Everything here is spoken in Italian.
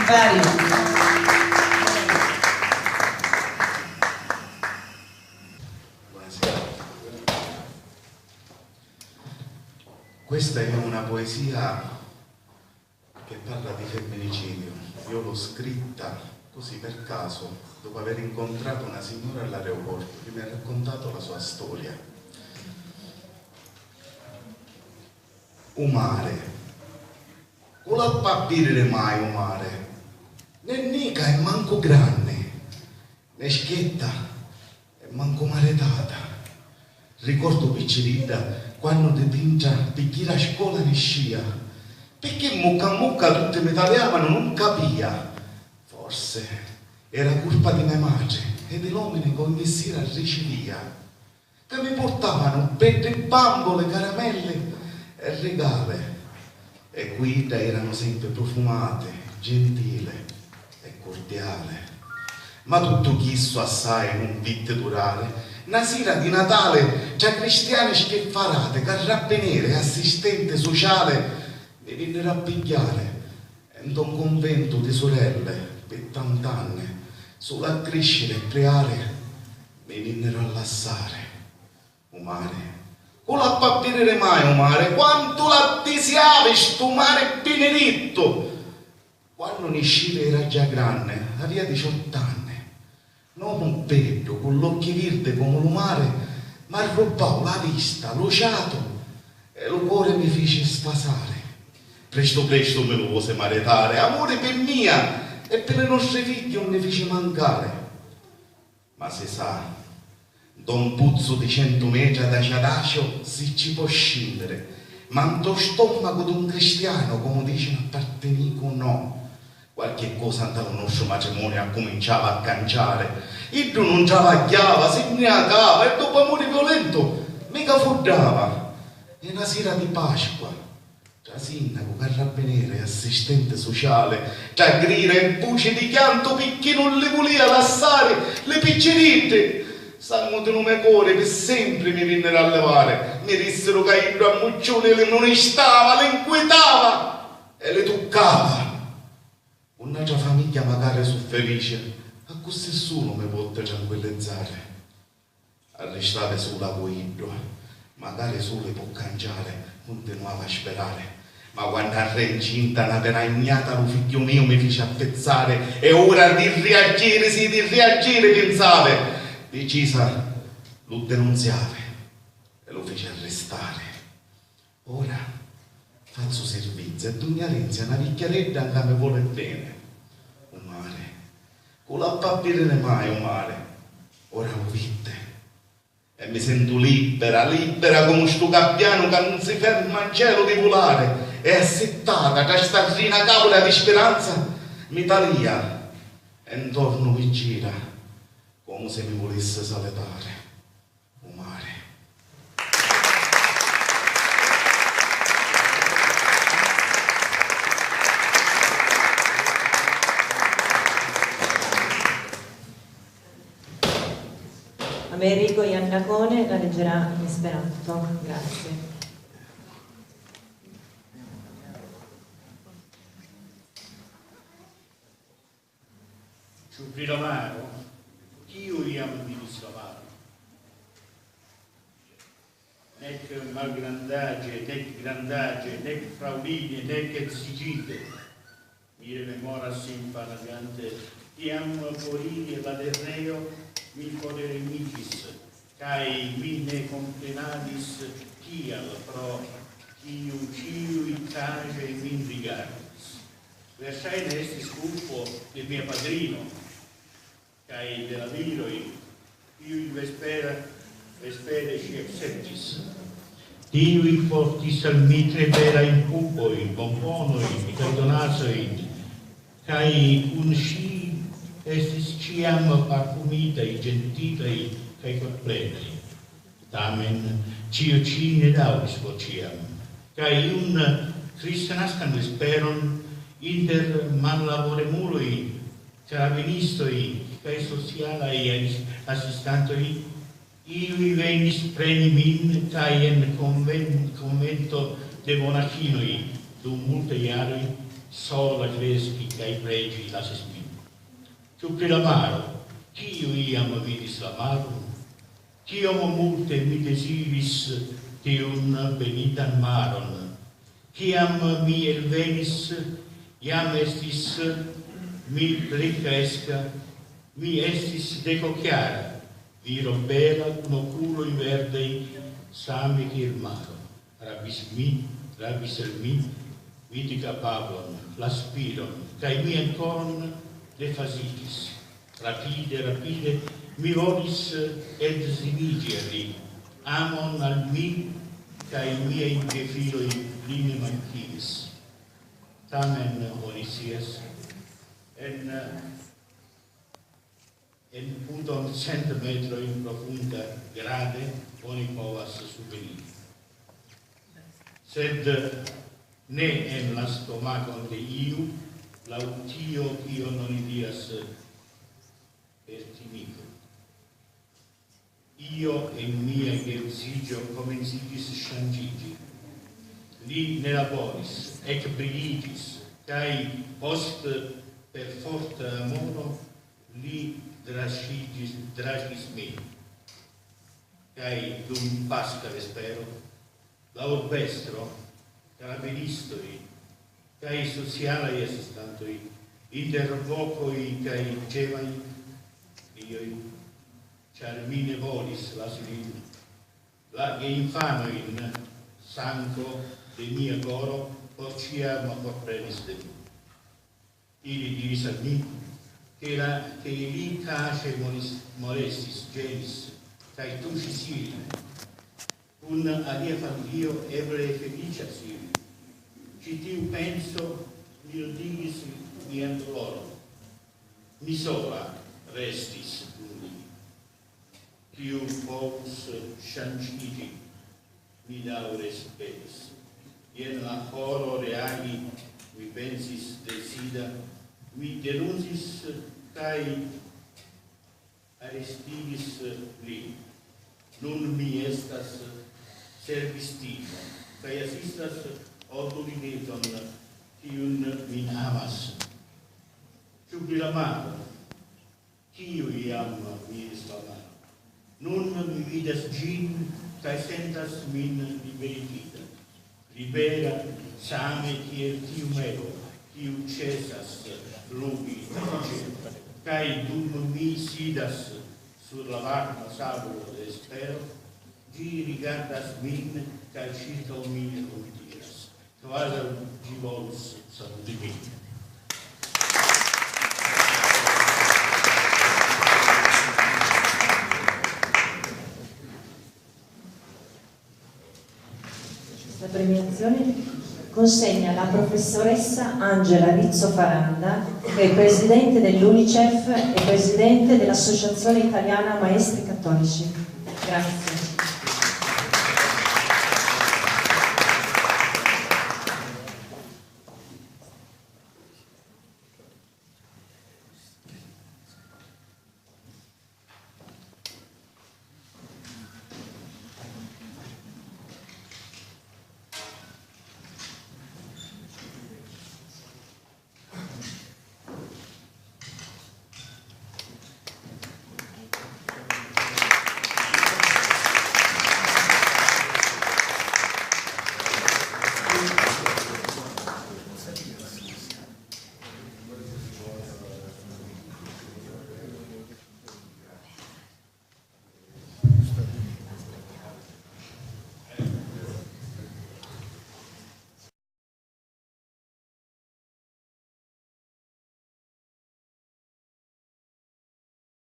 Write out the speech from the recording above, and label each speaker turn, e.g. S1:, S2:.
S1: Vario.
S2: Questa è una poesia che parla di femminicidio. Io l'ho scritta così per caso, dopo aver incontrato una signora all'aeroporto che mi ha raccontato la sua storia. O mare, con la papire mai o mare, né nica e manco grande, né schietta e manco maretata. Ricordo piccerita quando ti tinta picchiera a scuola ne scia, perché mucca tutte mi tagliavano non capia. Forse era colpa di mia madre e dell'uomo con cui si ricevia, che mi portavano belle bambole, caramelle e regale, e guida erano sempre profumate, gentile e cordiale. Ma tutto chisso assai non vitte durare. Una sera di Natale, già cristiani schiffarate, carabinieri, assistente sociale, mi vennero a pigliare in un convento di sorelle per tant'anni, solo a crescere e creare, mi vennero a lassare. O mare, con la papirere mai o mare, quanto la desiavi sto mare benedetto. Quando ne usciva era già grande, aveva 18 anni. Non un petto, con l'occhio verde come lo mare, ma rubavo la vista, l'ociato, e lo cuore mi fece sfasare. Presto me lo vuose maritare, amore per mia, e per le nostre figlie non ne fece mancare. Ma si sa, da un puzzo di 100 metri da Ciadacio si ci può scendere, ma in to stomaco di un cristiano, come dicono appartenico, no. Qualche cosa dal nostro matrimonio cominciava a cangiare. Il non travagliava, si ubriacava e dopo amore violento mica fuddava. E una sera di Pasqua, tra sindaco, carabiniere e assistente sociale, tra grida e voce di chianto perché non le voleva lasciare le piccerette, sangue di nome cuore per sempre mi vennero a levare. Mi dissero che il rammuccione le non stava, le inquietava e le toccava. Un'altra famiglia magari su felice, a così nessuno mi può tranquillizzare. Arrestare sulla guida, magari solo può cangiare, continuava a sperare. Ma quando era incinta una peragnata, lo figlio mio mi fece appezzare, e ora di reagire, sì, di reagire, pensava. Decisa, lo denunziava e lo fece arrestare. Ora faccio servizio e Dugna Lenzia una picchiaredda che mi vuole bene. O mare, con la papirene mai o mare, ora ho vitte e mi sento libera come sto gabbiano che non si ferma in cielo di volare, e assettata tra sta rina cavola di speranza mi talia e intorno mi gira come se mi volesse saletare. O mare.
S1: Americo Iannacone la leggerà in esperanto. Grazie.
S3: Sul Rilomaro, io iam di Slovaro, nec malgrandage, nec grandage, nec frauline, nec exigite, mire memoras infanagante, iam porini e vaderneo, mi podere micis, cae mine complenadis, tial pro ciui cage min rigardis. Versaine estis culpo del mio padrino, cae della viroi, iui vespere ci acceptis. Tiui fortis al mitre vera in cupoi, bonbonoi, cae donasoi, cae un sci estis ciam parfumitei, gentilei, cae corplenei. Tamen, cio ne dauris vociam, cae un Christenascan vesperon inter manlavoremuloi, carabinistoi, cae socialai assistantoi, iui venis preni min, cae en convento de monachinoi, dum multe iaroi, sola crespi che ai pregi la si spingo. Più che l'amaro, chi iam vidis l'amaro, chi homo multe mi desiris che un benitan maron, chiam mi elvenis, iam estis mi ricresca, mi estis deco chiara, viro bela un oculo in verdei, same che il maro, rabis el mi, vidica pavon, l'aspiron, cae mi ancon le fasitis, rapide, mi volis ed sinigeri, amon al mi, cae miei gefiloi line manchivis. Tamen, Onisias, en puton 100 metro in profunda grade, oni povas subveniri. Sed ne en la stomacon de iu, lautio io non dias pertimico. Io en mia gerusigio comencigis changigi. Li ne laboris, ec brigigis, cae post per forte amoro li dragis me. Cae dum pasca vespero, la urbestro, carabinistoi, cae socialai assistantoi, intervocoi cae cevai, ioi, char mi ne volis la silin, la che infanoin sanco de mia coro, por ciam forprenis de mi. Ili diris al mi, che li cace molestis, genis, cae tucis ili, un alia familio eble felicias ili. Citiu penso, mio digis mian dolorum. Mi sola restis dum li. Quiu povus changigi, mi daure spes. Ien la horo reagi, mi pensis decida, mi denuncis cae arestigis li. Nun mi estas servistino, cae assistas obligeton quiun min amas. Ciu la mano, quiu iam vidis la mano. Nun mi vidas gin, cae sentas min liberigita. Libera, same kiel tiu melo, quiu cesas flugi cae dum mi sidas sur la varma sablo de espero, gi rigardas min cae circa min diras, quasi gi volus saluti min.
S1: La premiazione consegna la professoressa Angela Rizzo Faranda, che è presidente dell'UNICEF e presidente dell'Associazione Italiana Maestri Cattolici. Grazie.